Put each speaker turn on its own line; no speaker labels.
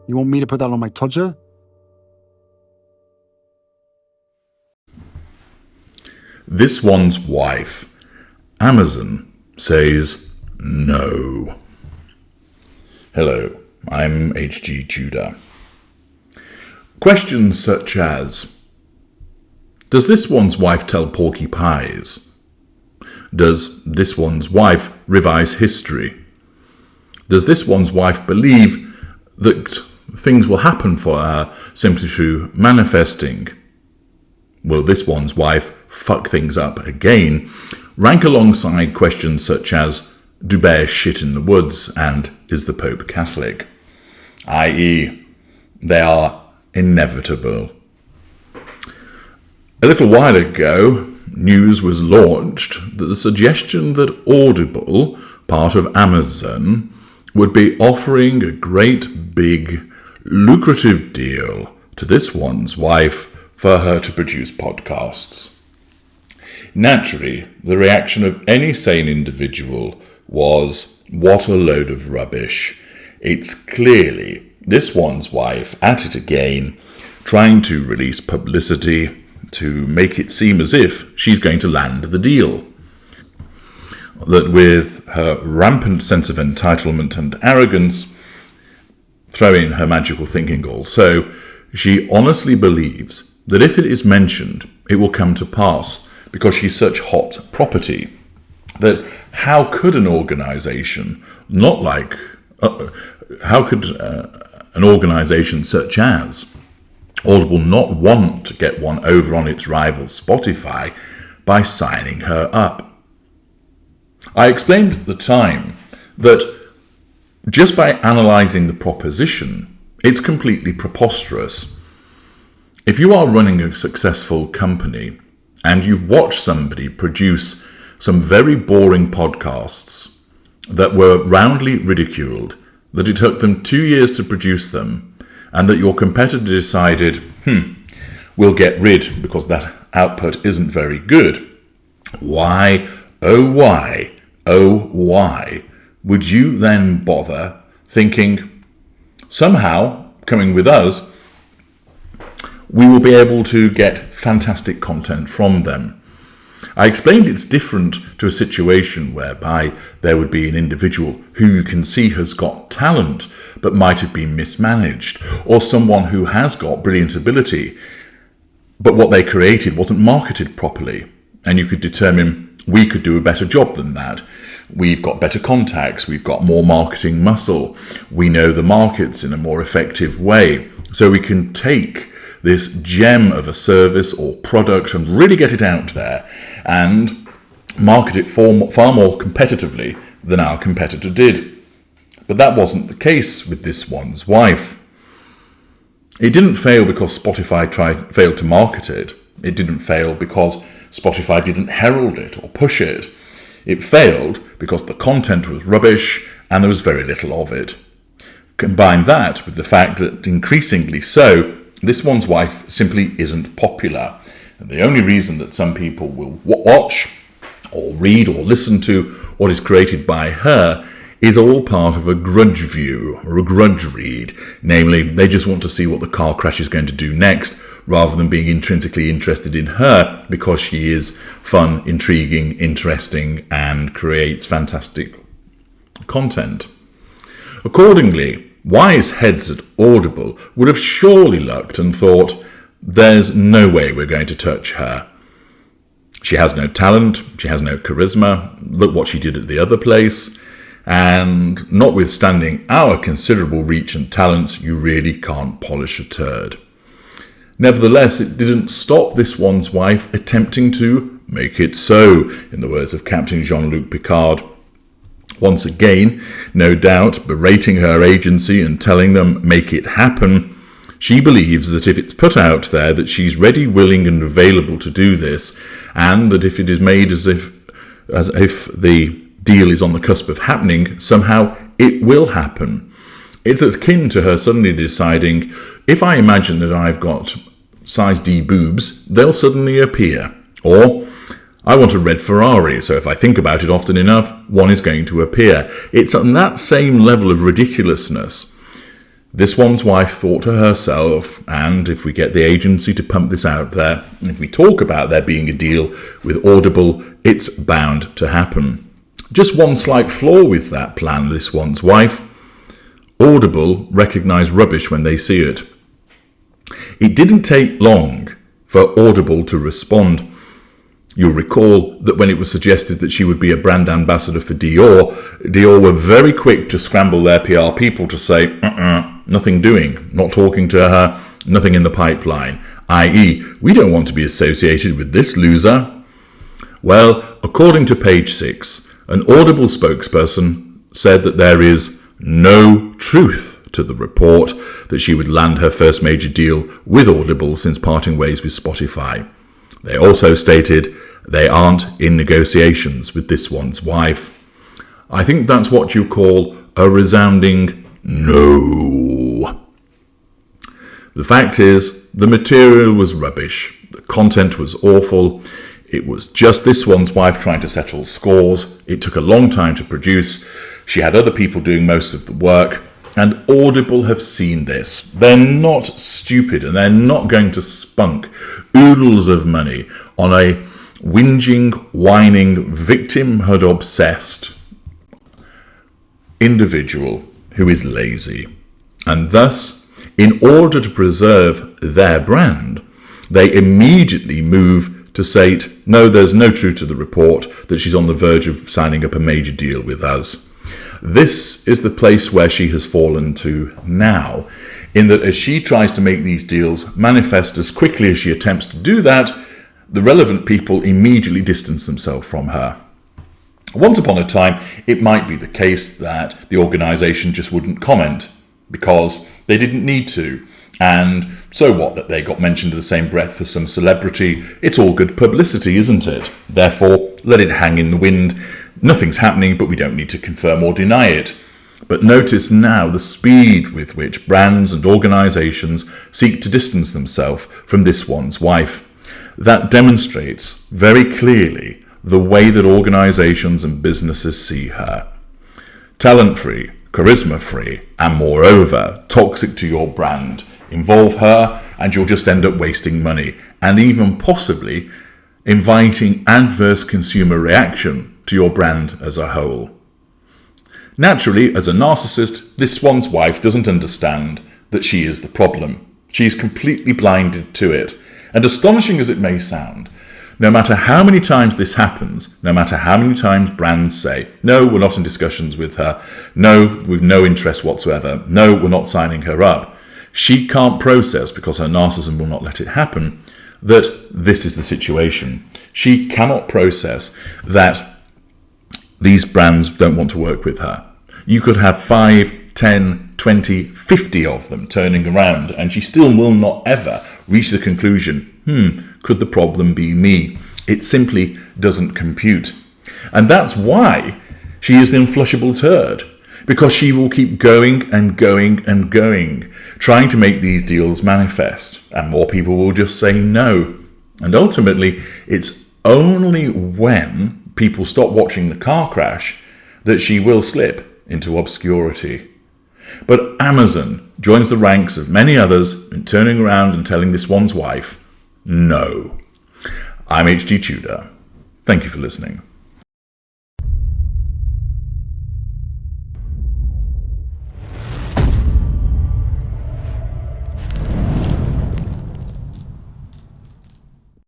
You want me to put that on my todger?
This one's wife. Amazon says no. Hello, I'm HG Tudor. Questions such as: does this one's wife tell porky pies? Does this one's wife revise history? Does this one's wife believe that things will happen for her simply through manifesting? Will this one's wife fuck things up again? Rank alongside questions such as, do bears shit in the woods, and is the Pope Catholic? I.e., they are inevitable. A little while ago, news was launched that the suggestion that Audible, part of Amazon, would be offering a great big lucrative deal to this one's wife for her to produce podcasts. Naturally, the reaction of any sane individual was, what a load of rubbish. It's clearly this one's wife at it again, trying to release publicity to make it seem as if she's going to land the deal. That with her rampant sense of entitlement and arrogance, throw in her magical thinking also, she honestly believes that if it is mentioned, it will come to pass because she's such hot property. That how could an organisation an organisation such as Audible not want to get one over on its rival Spotify by signing her up? I explained at the time that just by analysing the proposition, it's completely preposterous. If you are running a successful company and you've watched somebody produce some very boring podcasts that were roundly ridiculed, that it took them 2 years to produce them, and that your competitor decided, we'll get rid because that output isn't very good, why would you then bother thinking, somehow, coming with us, we will be able to get fantastic content from them? I explained it's different to a situation whereby there would be an individual who you can see has got talent but might have been mismanaged, or someone who has got brilliant ability but what they created wasn't marketed properly, and you could determine we could do a better job than that. We've got better contacts, we've got more marketing muscle, we know the markets in a more effective way, so we can take this gem of a service or product and really get it out there and market it far more competitively than our competitor did. But that wasn't the case with this one's wife. It didn't fail because Spotify failed to market it. It didn't fail because Spotify didn't herald it or push it. It failed because the content was rubbish and there was very little of it. Combine that with the fact that increasingly so, this one's wife simply isn't popular. And the only reason that some people will watch or read or listen to what is created by her is all part of a grudge view or a grudge read. Namely, they just want to see what the car crash is going to do next, rather than being intrinsically interested in her because she is fun, intriguing, interesting, and creates fantastic content. Accordingly, wise heads at Audible would have surely looked and thought, there's no way we're going to touch her. She has no talent, she has no charisma, look what she did at the other place, and notwithstanding our considerable reach and talents, you really can't polish a turd. Nevertheless, it didn't stop this one's wife attempting to make it so, in the words of Captain Jean-Luc Picard. Once again, no doubt, berating her agency and telling them, make it happen. She believes that if it's put out there that she's ready, willing and available to do this, and that if it is made as if the deal is on the cusp of happening, somehow it will happen. It's akin to her suddenly deciding, if I imagine that I've got size D boobs, they'll suddenly appear. Or, I want a red Ferrari, so if I think about it often enough, one is going to appear. It's on that same level of ridiculousness This one's wife thought to herself, and if we get the agency to pump this out there, if we talk about there being a deal with Audible, it's bound to happen. Just one slight flaw with that plan, this one's wife. Audible recognise rubbish when they see it. It didn't take long for Audible to respond. You'll recall that when it was suggested that she would be a brand ambassador for Dior were very quick to scramble their PR people to say, nothing doing, not talking to her, nothing in the pipeline, i.e., we don't want to be associated with this loser. Well, according to page 6, an Audible spokesperson said that there is no truth to the report that she would land her first major deal with Audible since parting ways with Spotify. They also stated they aren't in negotiations with this one's wife. I think that's what you call a resounding no. The fact is, the material was rubbish. The content was awful. It was just this one's wife trying to settle scores. It took a long time to produce. She had other people doing most of the work. And Audible have seen this. They're not stupid, and they're not going to spunk oodles of money on a whinging, whining, victimhood-obsessed individual who is lazy. And thus, in order to preserve their brand, they immediately move to say, no, there's no truth to the report that she's on the verge of signing up a major deal with us. This is the place where she has fallen to now, in that as she tries to make these deals manifest as quickly as she attempts to do that, the relevant people immediately distance themselves from her. Once upon a time, it might be the case that the organisation just wouldn't comment because they didn't need to. And so what that they got mentioned in the same breath as some celebrity? It's all good publicity, isn't it? Therefore, let it hang in the wind. Nothing's happening, but we don't need to confirm or deny it. But notice now the speed with which brands and organisations seek to distance themselves from this one's wife. That demonstrates very clearly the way that organisations and businesses see her. Talent-free, charisma-free, and moreover, toxic to your brand. Involve her and you'll just end up wasting money and even possibly inviting adverse consumer reaction to your brand as a whole. Naturally, as a narcissist, this one's wife doesn't understand that she is the problem. She's completely blinded to it. And astonishing as it may sound, no matter how many times this happens, no matter how many times brands say, no, we're not in discussions with her, no, we've no interest whatsoever, no, we're not signing her up, she can't process, because her narcissism will not let it happen, that this is the situation. She cannot process that these brands don't want to work with her. You could have 5, 10, 20, 50 of them turning around, and she still will not ever reach the conclusion, could the problem be me? It simply doesn't compute. And that's why she is the unflushable turd, because she will keep going and going and going, trying to make these deals manifest, and more people will just say no. And ultimately, it's only when people stop watching the car crash that she will slip into obscurity. But Amazon joins the ranks of many others in turning around and telling this one's wife, no. I'm HG Tudor. Thank you for listening.